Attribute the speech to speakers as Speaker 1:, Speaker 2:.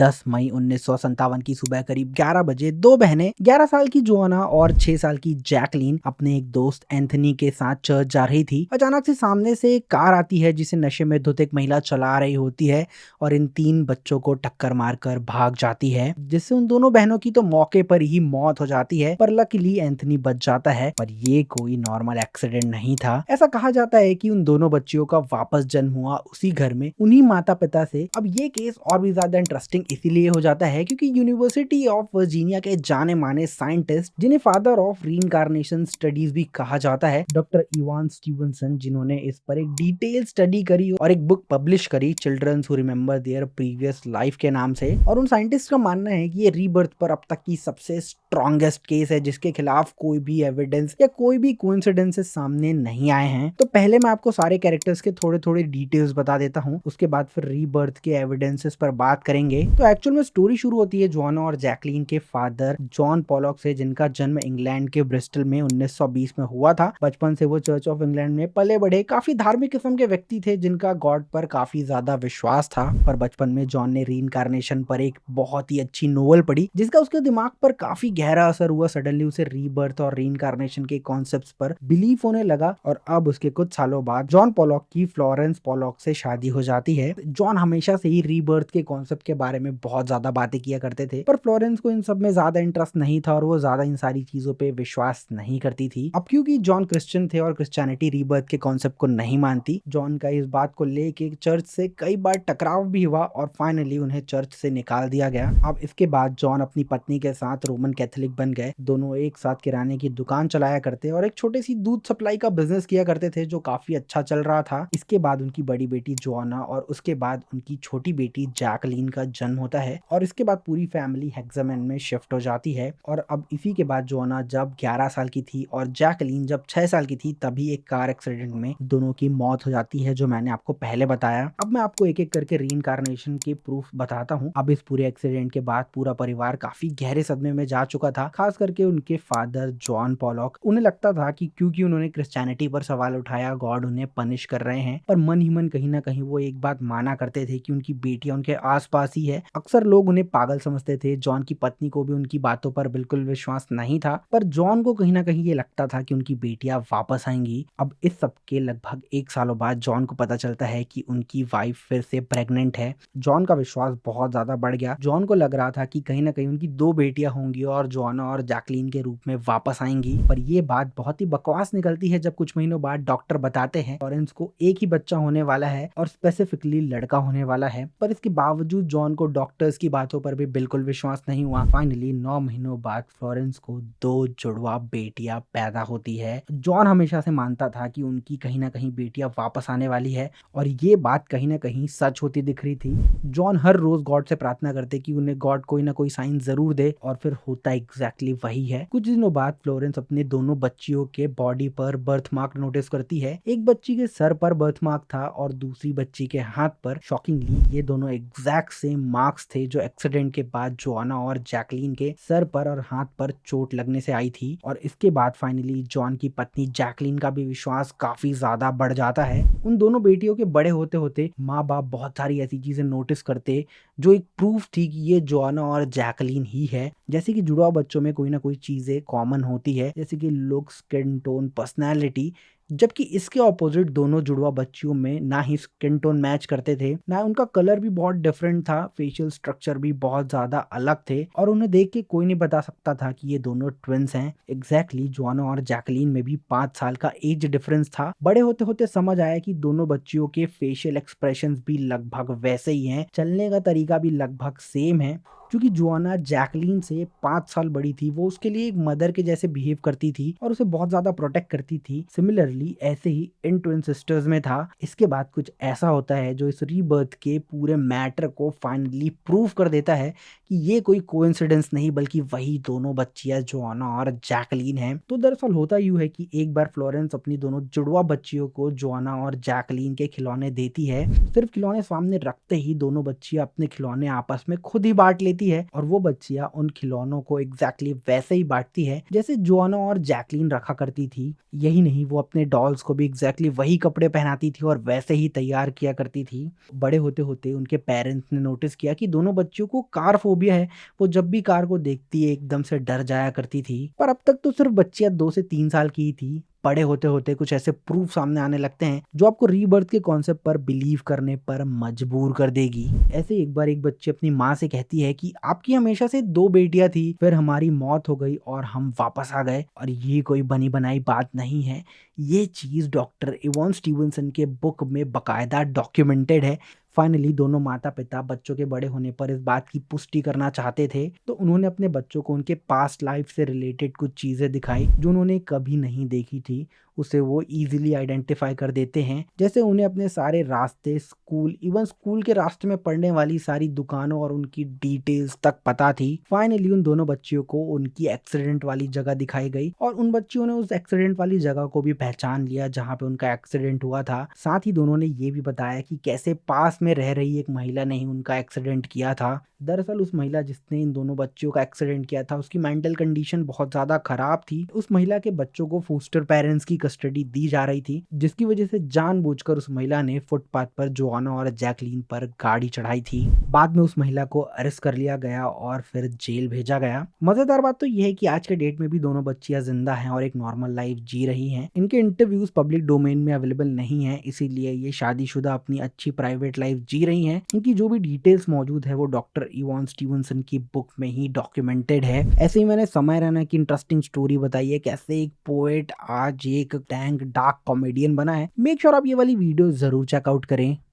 Speaker 1: 10 मई 1957 की सुबह करीब 11 बजे दो बहनें 11 साल की जोआना और 6 साल की जैकलीन अपने एक दोस्त एंथनी के साथ चर्च जा रही थी। अचानक से सामने से एक कार आती है जिसे नशे में धुत एक महिला चला रही होती है और इन तीन बच्चों को टक्कर मारकर भाग जाती है, जिससे उन दोनों बहनों की तो मौके पर ही मौत हो जाती है। पर लकीली एंथनी बच जाता है। पर ये कोई नॉर्मल एक्सीडेंट नहीं था। ऐसा कहा जाता है कि उन दोनों बच्चियों का वापस जन्म हुआ उसी घर में उन्हीं माता पिता से। अब ये केस और भी ज्यादा इंटरेस्टिंग इसीलिए हो जाता है क्योंकि यूनिवर्सिटी ऑफ वर्जीनिया के जाने माने साइंटिस्ट, जिन्हें फादर ऑफ रीइंकार्नेशन स्टडीज भी कहा जाता है, डॉक्टर इवान स्टीवनसन, जिन्होंने इस पर एक डिटेल स्टडी करी और एक बुक पब्लिश करी, children's who remember their previous life के नाम से। और उन साइंटिस्ट का मानना है कि ये रीबर्थ पर अब तक की सबसे स्ट्रॉन्गेस्ट केस है जिसके खिलाफ कोई भी एविडेंस या कोई भी कोइंसिडेंसेस सामने नहीं आए हैं। तो पहले मैं आपको सारे कैरेक्टर्स के थोड़े थोड़े डिटेल्स बता देता हूँ, उसके बाद फिर रीबर्थ के एविडेंसेस पर बात करेंगे। तो एक्चुअल में स्टोरी शुरू होती है जोआना और जैकलीन के फादर जॉन पॉलॉक से, जिनका जन्म इंग्लैंड के ब्रिस्टल में 1920 में हुआ था। बचपन से वो चर्च ऑफ इंग्लैंड में पले बढ़े काफी धार्मिक किस्म के व्यक्ति थे जिनका गॉड पर काफी ज्यादा विश्वास था। पर बचपन में जॉन ने रीइंकार्नेशन पर एक बहुत ही अच्छी नोवेल पढ़ी जिसका उसके दिमाग पर काफी गहरा असर हुआ। सडनली उसे रीबर्थ और रीइंकार्नेशन के कॉन्सेप्ट्स पर बिलीफ होने लगा और अब उसके कुछ सालों बाद जॉन पॉलॉक की फ्लोरेंस पॉलॉक से शादी हो जाती है। जॉन हमेशा से ही रीबर्थ के कॉन्सेप्ट के बारे में बहुत ज्यादा बातें किया करते थे, पर फ्लोरेंस को इन सब में ज्यादा इंटरेस्ट नहीं था और वो ज्यादा इन सारी चीजों पे विश्वास नहीं करती थी। अब क्योंकि जॉन क्रिश्चियन थे और क्रिश्चियनिटी रीबर्थ के कॉन्सेप्ट को नहीं मानती, जॉन का इस बात को लेके चर्च से कई बार टकराव भी हुआ और फाइनली उन्हें चर्च से निकाल दिया गया। अब इसके बाद जॉन अपनी पत्नी के साथ रोमन कैथोलिक बन गए। दोनों एक साथ किराने की दुकान चलाया करते और एक छोटी सी दूध सप्लाई का बिजनेस किया करते थे जो काफी अच्छा चल रहा था। इसके बाद उनकी बड़ी बेटी जोआना और उसके बाद उनकी छोटी बेटी जैकलीन का जन्म होता है और इसके बाद पूरी फैमिली हेक्सामेन में शिफ्ट हो जाती है। और अब इसी के बाद जोआना जब 11 साल की थी और जैकलीन जब 6 साल की थी तभी एक कार एक्सीडेंट में दोनों की मौत हो जाती है, जो मैंने आपको पहले बताया। अब मैं आपको एक एक करके रीइंकार्नेशन के प्रूफ बताता हूँ। अब इस पूरे एक्सीडेंट के बाद पूरा परिवार काफी गहरे सदमे में जा चुका था, खास करके उनके फादर जॉन पॉलॉक। उन्हें लगता था कि क्योंकि उन्होंने क्रिश्चियनिटी पर सवाल उठाया गॉड उन्हें पनिश कर रहे हैं, पर मन ही मन कहीं ना कहीं वो एक बात माना करते थे कि उनकी बेटियां उनके आसपास ही है। अक्सर लोग उन्हें पागल समझते थे। जॉन की पत्नी को भी उनकी बातों पर बिल्कुल विश्वास नहीं था, पर जॉन को कहीं ना कहीं ये लगता था कि उनकी बेटियां वापस आएंगी। अब इस सब के लगभग 1 सालों बाद जॉन को पता चलता है कि उनकी वाइफ फिर से प्रेग्नेंट है। जॉन का विश्वास बहुत ज्यादा बढ़ गया। जॉन को लग रहा था कि कहीं ना कहीं उनकी 2 बेटियां होंगी और जोआना और जैकलीन के रूप में वापस आएंगी। पर ये बात बहुत ही बकवास निकलती है जब कुछ महीनों बाद डॉक्टर बताते हैं लॉरेंस को एक ही बच्चा होने वाला है और स्पेसिफिकली लड़का होने वाला है। पर इसके बावजूद जॉन को डॉक्टर्स की बातों पर भी बिल्कुल विश्वास नहीं हुआ। फाइनली 9 महीनों बाद फ्लोरेंस को 2 जुड़वा बेटियां पैदा होती है। जॉन हमेशा से मानता था कि उनकी कहीं ना कहीं बेटियां वापस आने वाली है और ये बात कहीं ना कहीं सच होती दिख रही थी। जॉन हर रोज गॉड से प्रार्थना करते कि उन्हें गॉड कोई ना कोई साइन जरूर दे और फिर होता एग्जैक्टली वही है। कुछ दिनों बाद फ्लोरेंस अपने दोनों बच्चियों के बॉडी पर बर्थमार्क नोटिस करती है। एक बच्ची के सर पर बर्थमार्क था और दूसरी बच्ची के हाथ पर। शॉकिंगली ये दोनों एग्जैक्ट सेम मार्क्स थे जो एक्सीडेंट के बाद जोआना और जैकलीन के सर पर और हाथ पर चोट लगने से आई थी। और इसके बाद फाइनली जॉन की पत्नी जैकलीन का भी विश्वास काफी ज्यादा बढ़ जाता है। उन दोनों बेटियों के बड़े होते होते माँ बाप बहुत सारी ऐसी चीजें नोटिस करते जो एक प्रूफ थी कि ये जोआना और जैकलीन ही है। जैसे कि जुड़वा बच्चों में कोई ना कोई चीजें कॉमन होती है, जैसे कि लुक, स्किन टोन, पर्सनैलिटी। जबकि इसके ऑपोजिट दोनों जुड़वा बच्चियों में ना ही स्किन टोन मैच करते थे, ना उनका कलर भी बहुत डिफरेंट था, फेशियल स्ट्रक्चर भी बहुत ज्यादा अलग थे और उन्हें देख के कोई नहीं बता सकता था कि ये दोनों ट्विंस हैं। एग्जैक्टली जोआना और जैकलीन में भी 5 साल का एज डिफरेंस था। बड़े होते होते समझ आया कि दोनों बच्चियों के फेशियल एक्सप्रेशंस भी लगभग वैसे ही हैं, चलने का तरीका भी लगभग सेम है। क्योंकि जोआना जैकलीन से 5 साल बड़ी थी, वो उसके लिए एक मदर के जैसे बिहेव करती थी और उसे बहुत ज्यादा प्रोटेक्ट करती थी। सिमिलरली ऐसे ही इन ट्विन सिस्टर्स में था। इसके बाद कुछ ऐसा होता है जो इस रीबर्थ के पूरे मैटर को फाइनली प्रूव कर देता है कि ये कोई कोइंसिडेंस नहीं बल्कि वही दोनों बच्चियां जोआना और जैकलीन हैं। तो दरअसल होता यूं है कि एक बार फ्लोरेंस अपनी दोनों जुड़वा बच्चियों को जोआना और जैकलीन के खिलौने देती है। सिर्फ खिलौने सामने रखते ही दोनों बच्चियां अपने खिलौने आपस में खुद ही बांट लेती है और वो बच्चियां उन खिलौनों को एग्जैक्टली वैसे ही बांटती है जैसे जोआना और जैकलीन रखा करती थी। यही नहीं, वो अपने डॉल्स को भी एग्जैक्टली वही कपड़े पहनाती थी और वैसे ही तैयार किया करती थी। बड़े होते होते उनके पेरेंट्स ने नोटिस किया कि दोनों बच्चियों को कार फोबिया है। वो जब भी कार को देखती है एकदम से डर जाया करती थी। पर अब तक तो सिर्फ बच्चियां 2 से 3 साल की ही थी। बड़े होते होते कुछ ऐसे प्रूफ सामने आने लगते हैं जो आपको रीबर्थ के कॉन्सेप्ट पर बिलीव करने पर मजबूर कर देगी। ऐसे एक बार एक बच्ची अपनी माँ से कहती है कि आपकी हमेशा से 2 बेटियां थी, फिर हमारी मौत हो गई और हम वापस आ गए। और ये कोई बनी बनाई बात नहीं है, ये चीज डॉक्टर इवान स्टीवनसन के बुक में बकायदा डॉक्यूमेंटेड है। फाइनली दोनों माता पिता बच्चों के बड़े होने पर इस बात की पुष्टि करना चाहते थे, तो उन्होंने अपने बच्चों को उनके पास्ट लाइफ से रिलेटेड कुछ चीजें दिखाई जो उन्होंने कभी नहीं देखी थी। उसे वो इजीली आइडेंटिफाई कर देते हैं। जैसे उन्हें अपने सारे रास्ते, स्कूल, इवन स्कूल के रास्ते में पड़ने वाली सारी दुकानों और उनकी डिटेल्स तक पता थी। फाइनली उन दोनों बच्चियों को उनकी एक्सीडेंट वाली जगह दिखाई गई और उन बच्चियों ने उस एक्सीडेंट वाली जगह को भी पहचान लिया जहाँ पे उनका एक्सीडेंट हुआ था। साथ ही दोनों ने ये भी बताया कि कैसे पास में रह रही एक महिला ने ही उनका एक्सीडेंट किया था। दरअसल उस महिला जिसने इन दोनों बच्चियों का एक्सीडेंट किया था उसकी मेंटल कंडीशन बहुत ज्यादा खराब थी। उस महिला के बच्चों को फोस्टर पेरेंट्स की कस्टडी दी जा रही थी, जिसकी वजह से जानबूझकर उस महिला ने फुटपाथ पर जोआना और जैकलीन पर गाड़ी चढ़ाई थी। बाद में उस महिला को अरेस्ट कर लिया गया और फिर जेल भेजा गया। मजेदार बात तो यह है कि आज के डेट में भी दोनों बच्चियां जिंदा हैं और एक नॉर्मल लाइफ जी रही हैं। इनके इंटरव्यूज पब्लिक डोमेन में अवेलेबल नहीं है, इसीलिए ये शादीशुदा अपनी अच्छी प्राइवेट लाइफ जी रही हैं। इनकी जो भी डिटेल्स मौजूद है वो डॉक्टर इवान स्टीवनसन की बुक में ही डॉक्यूमेंटेड है। ऐसे ही मैंने समय रैना की इंटरेस्टिंग स्टोरी बताई है, कैसे एक पोएट आज एक टैंक डार्क कॉमेडियन बना है। मेक श्योर आप ये वाली वीडियो जरूर चेकआउट करें।